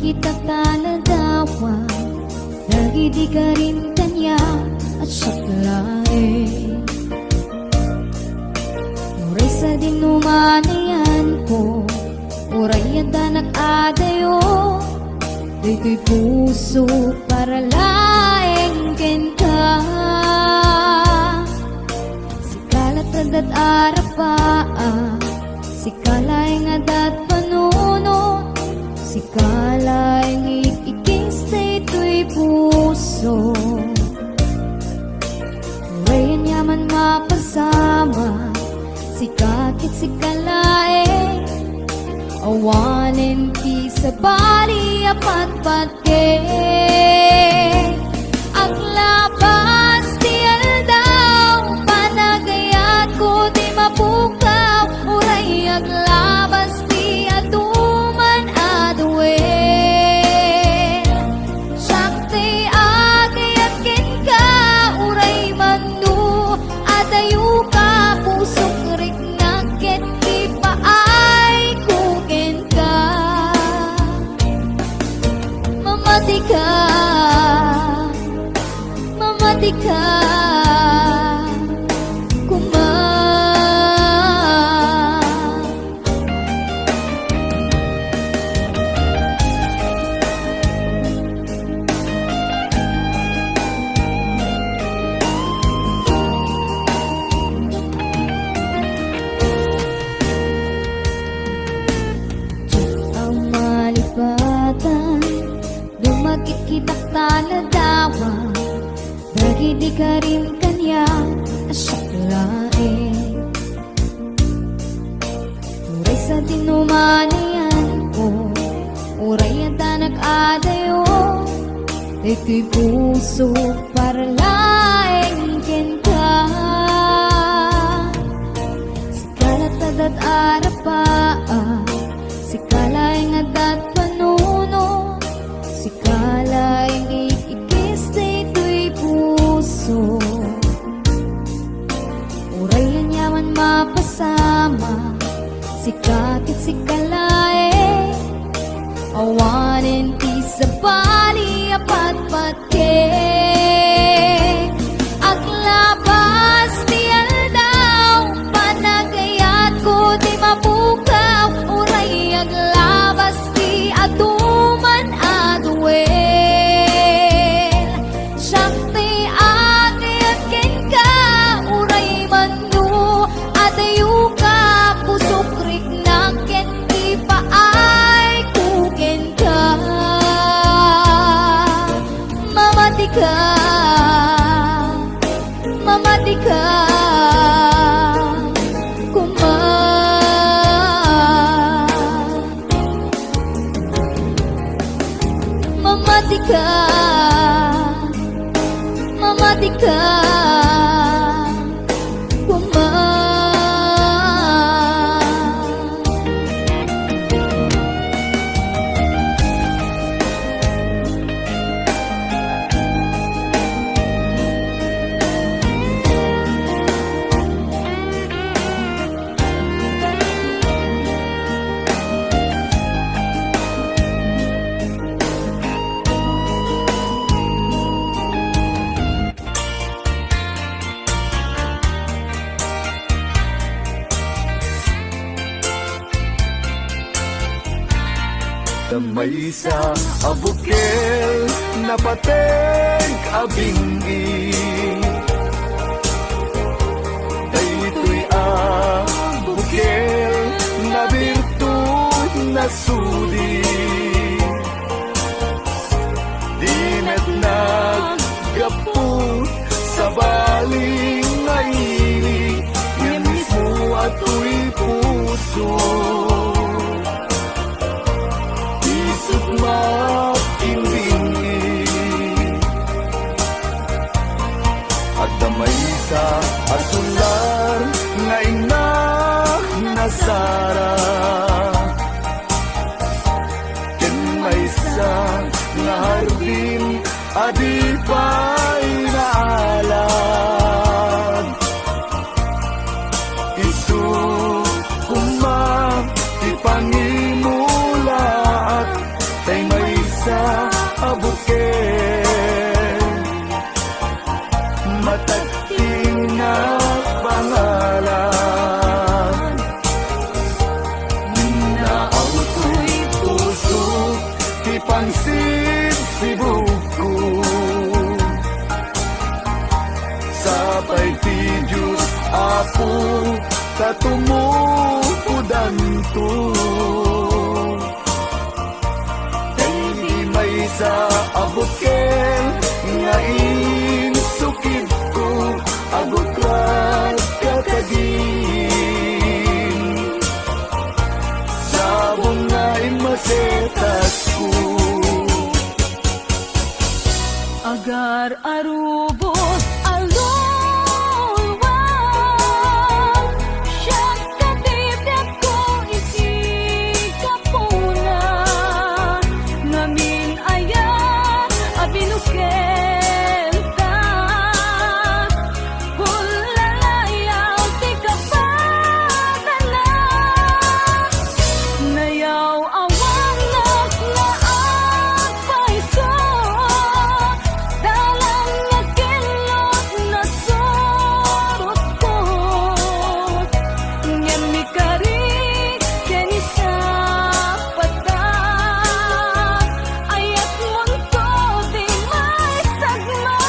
Kita taladawa, lagi di ka rin kanya at saklain. Uray sa dinumanayan ko, uray adanak adayo, dito'y puso para laeng ken ka. Sikalat adat arapaa, sikalaeng adat panuno, sikalay ngikikistay to'y puso. Urayan yaman mapasama, sikakit sikalay, awanin ti sa bali apat-patke. Aglabas ti aldaw, panagayat ko di mapukaw, uray aglabas ti aduman adwe. Sakti agayat ken ka, uray manu adayu ka, pusok rik naket ti paay kuken ka. Mamati ka, mamati ka, kita taladawa, lagi di ka rin kanya asaklain. Uray sa dinumanayan ko, uray adanak adayo, dito'y puso para laeng ken ka. Sikalat adat arapaa, sikalaeng adat panuno, sikalay ngikikistay to'y puso. Urayan yaman mapasama, sikakit sikalay, awanin ti sa bali apat-patke. Aglabas ti aldaw, panagayat ko di mapukaw, uray aglabas ti aduman adwe. Sakti agayat ken ka, uray manu adayu ka, pusok rik naket ti paay kuken ka. Mamati ka, mamati ka, ka, mamati ka, May sa abukel na pateg abingi daytoy abukel na birtud na sudi di met naggapot sa baling ngaili yan mismo ato'y puso makimbingi at damay sa asular nga inak nasara ken may sa nga hardin adi pa'y naalag isu kumang ipangimulaat tay may sa abukel matagting na pangalan naaw ko'y puso ipangsid si buko sapay ti Diyos apo katumupudan to sa abukel nga insukid ko aguklat kakagin sabong nga imasetas ko agar arubos alulwang siyang katibyak ko isikapuna namin ayan abinukel ka hulalayaw ti kapatala nayaw awang naklaan paiso dalang nakilot na sorot ko ngem mi kari keni sa pata ayat munto di may sagma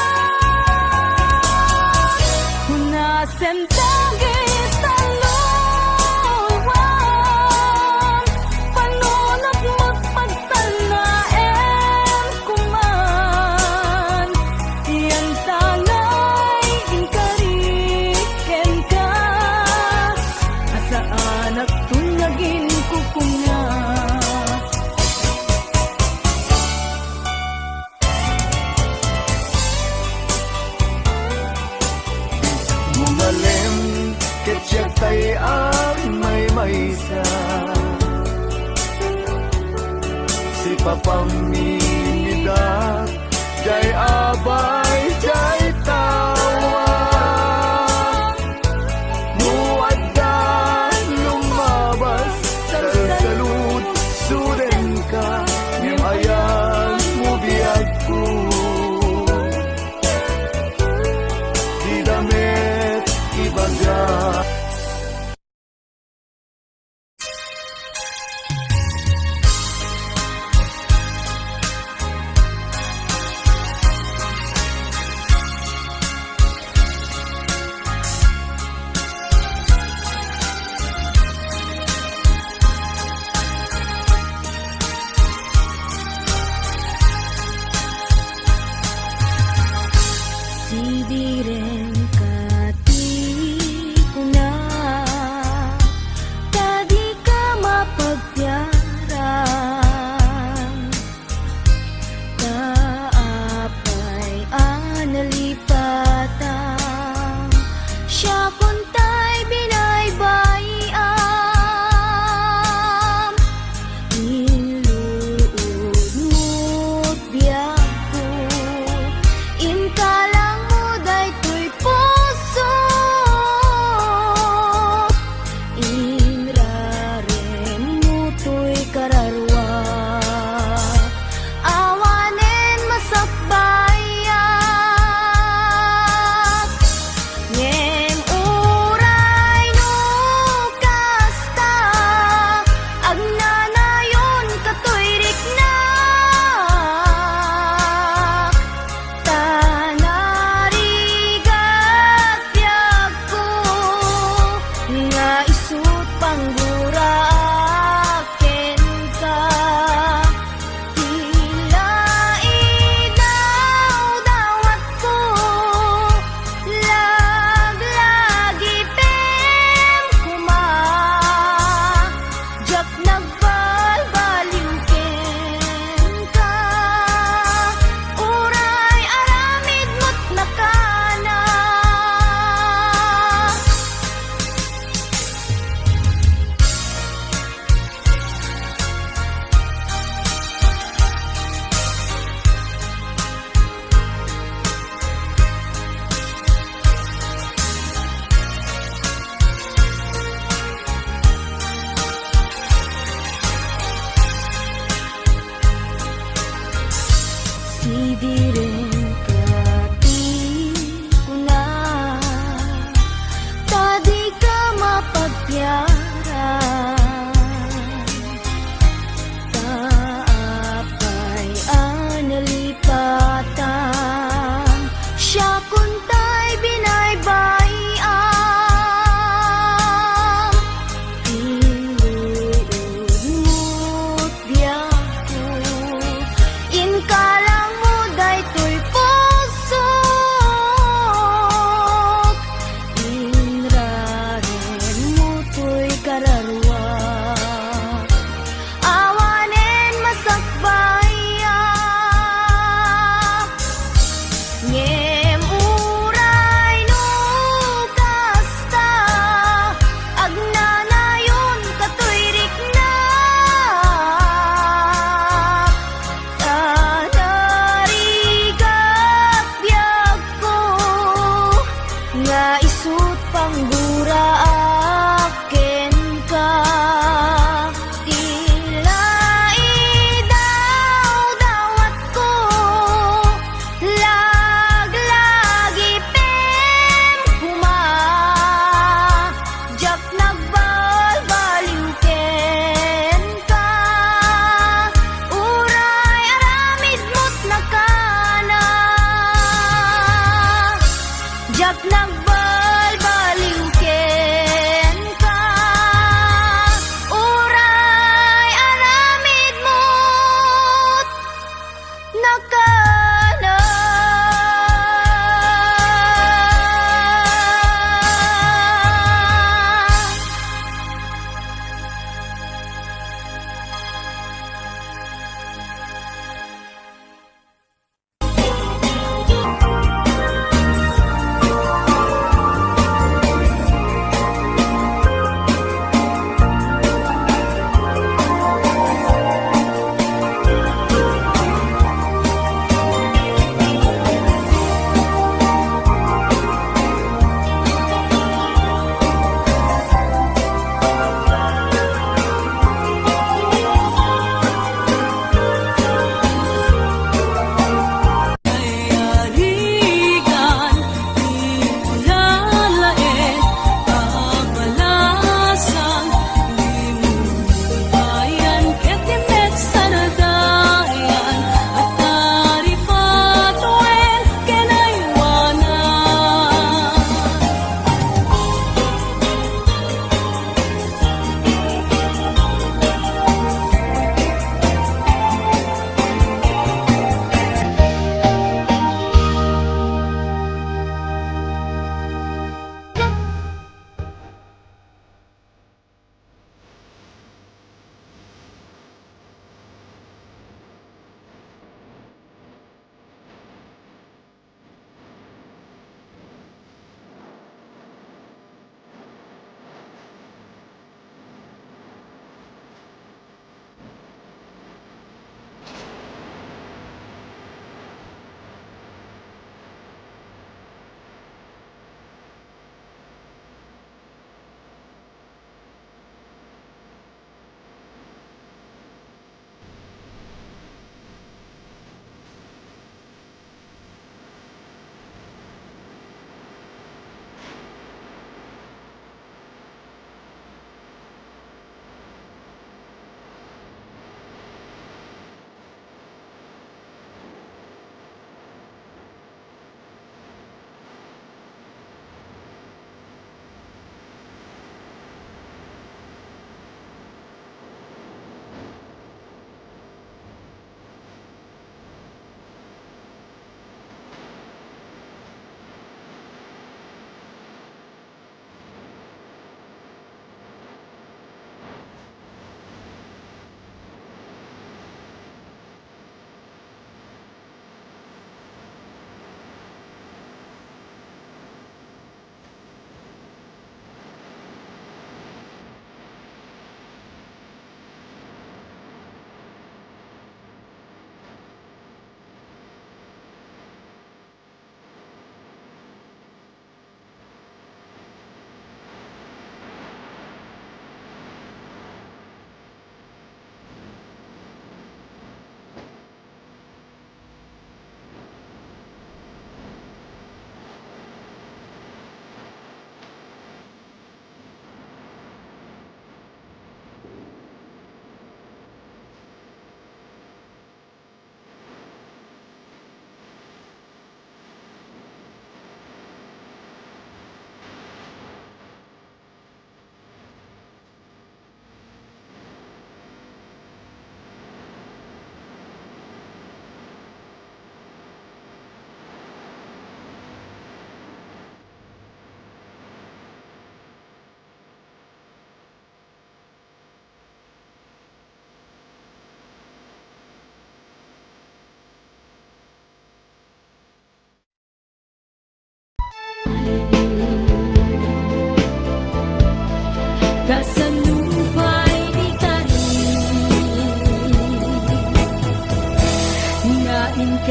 hunasen tagit taluwan panunot mo't pagtanaen kuman yan tanay inkariken ka asa anak tunagin kukunga Mumalem ketyak tay may maysa si papamimida jay abay jay tawa muaddan lumabas sa salud suden ka ngem ayan mo biyag ko di damit ibaga uraken ka. Tila inaw-dawat ko, laglagi pem kuma. Jak nagbalbaliw ken ka, uray aramid mo't nakana.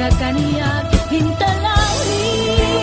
sa kaniya hintalangin.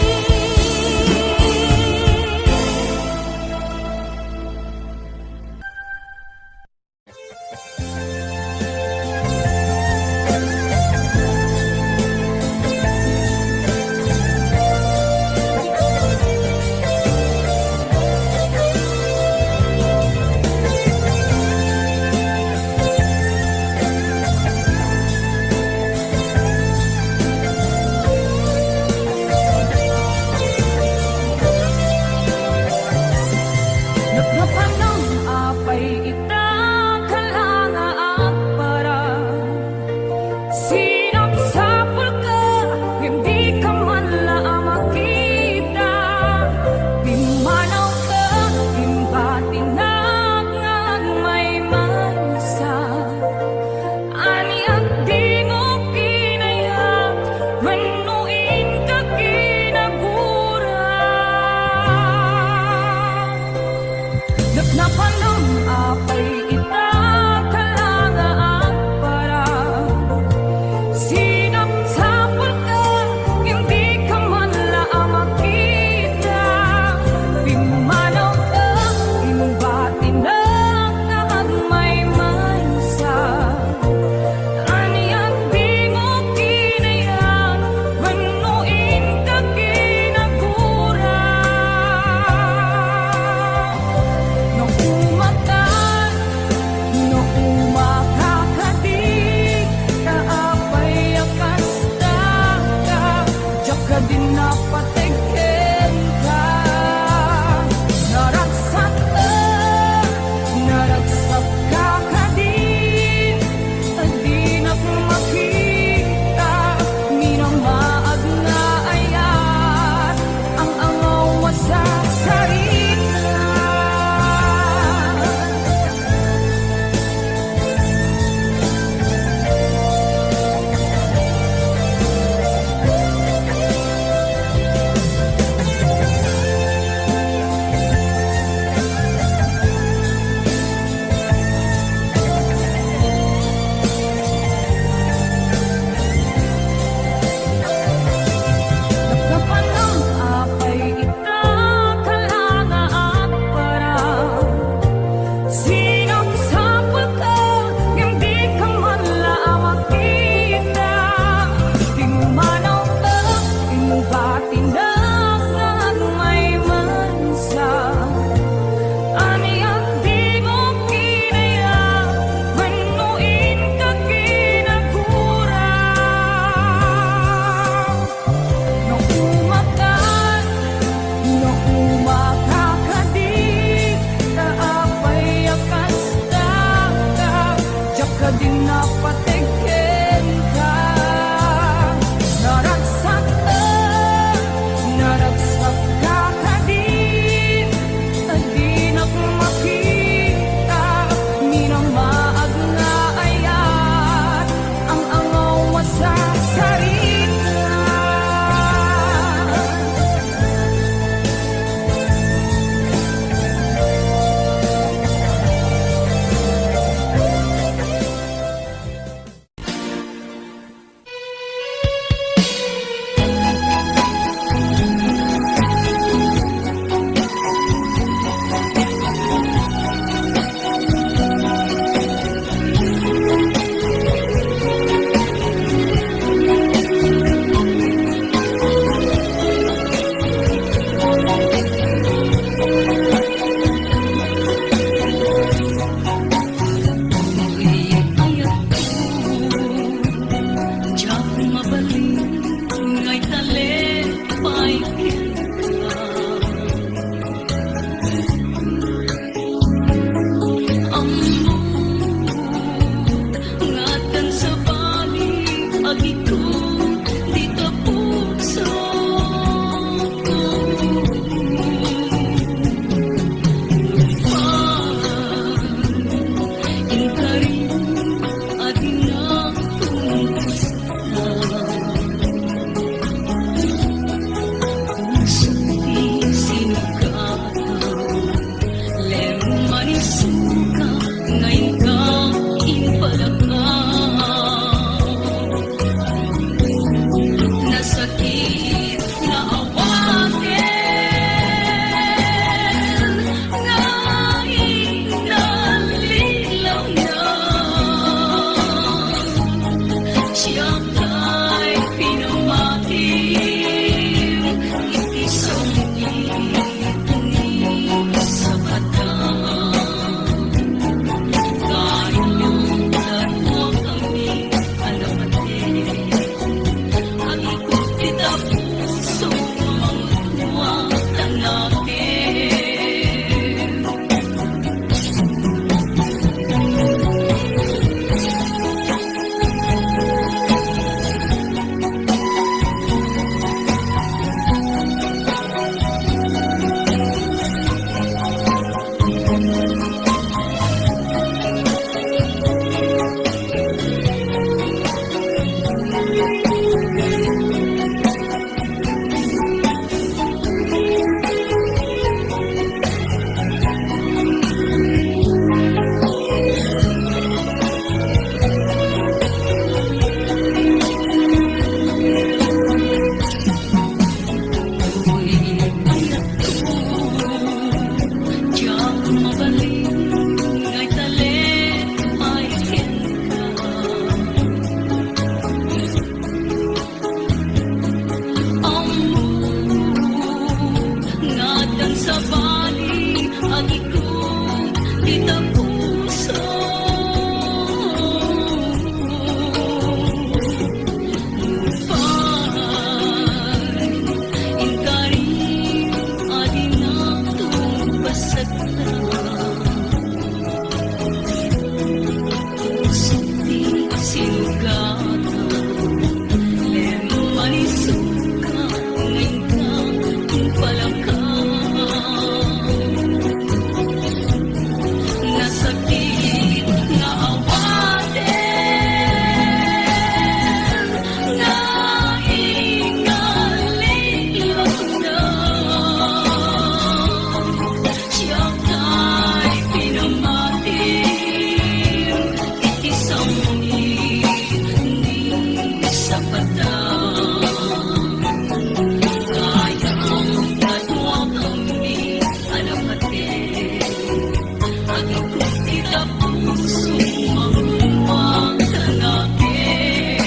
tapusong magmang tanapin.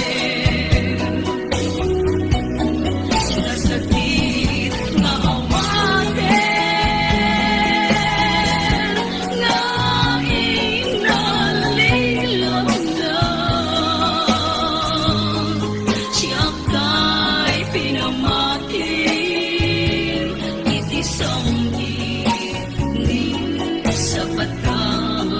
Nasakit na awatin, naing nalilamdam. Siya kay pinamakin, itisang sa patang.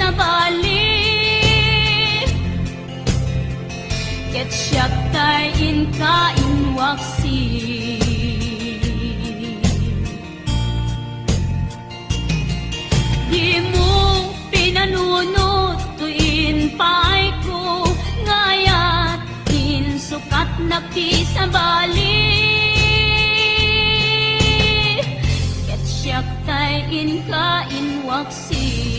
sa bali ket siya kay inwaksi di mo pinanunot tuin pay ko ngayat sukat nakti sa bali ket siya kay inwaksi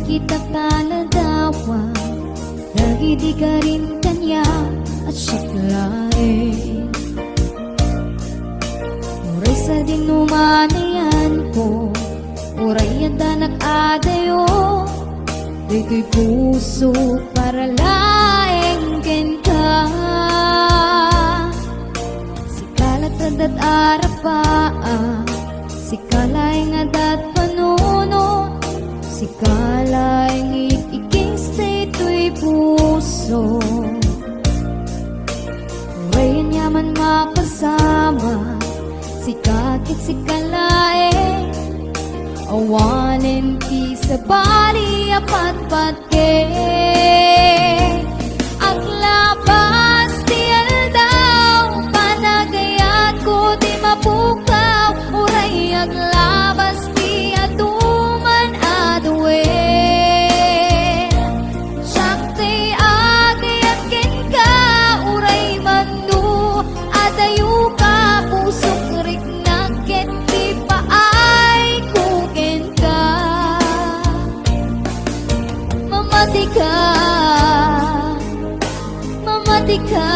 Kita kaladawa lagi di ka rin kanya at siklain Uray sa dinumanayan ko Uray ang danak adayo Di ko'y puso para laeng ken ka Si kalat adat arapaa Si kalaeng adat panuno Si kalaeng iking stay to'y puso Urayan yaman mapasama Si kakit si kalaeng Awanin ki sa bali apat-pat ke Aglabas ti aldaw Panagayat ko di mapukaw Uray aglabas ti atuman adwe Sakti agayat ken ka Uray mandu adayu ka Pusok rik naket ti paay kuken ka Mamati ka Mamati ka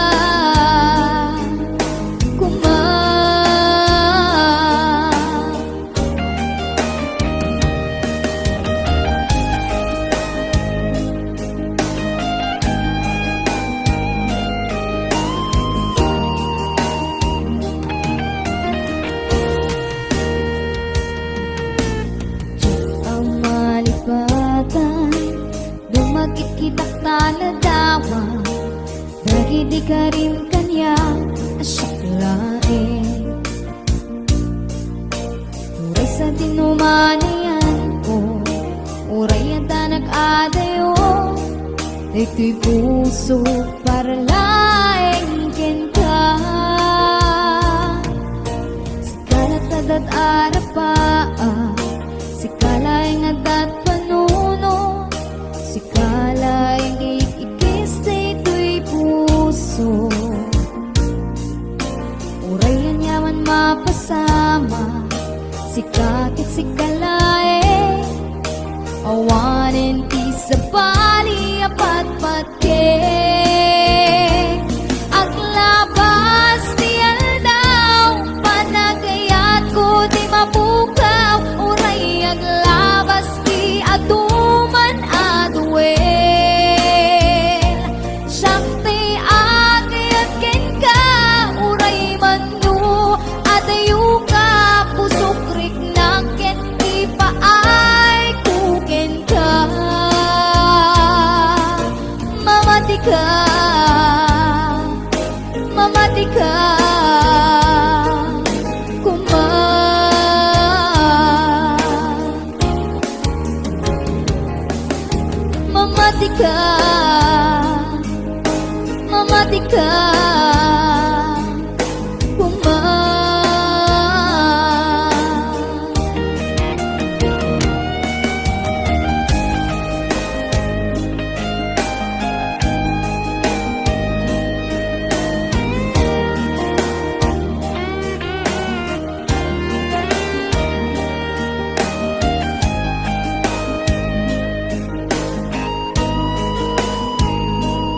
ikitak taladawa Dagidi ka rin kanya asyaklain Uray sa dinumanayan ko Uray at nag-adayo Ito'y puso para laing ka Sikalat adat arapaa Sikalaing adat panuno Sikalaing ikikis na ito'y puso Uray yan yaman mapasama Sikakit sikalaing Awanin ti sa bali apat patkeng Aglabas ti aldaw Panagayat ko di mapukaw Uray aglabas ti aduman aduel Siyakti agayat ken ka Uray manu adayu ka Pusok rik na ken ti paay kuken ka Mamati ka Mamati ka Kuma Mamati ka Mamati ka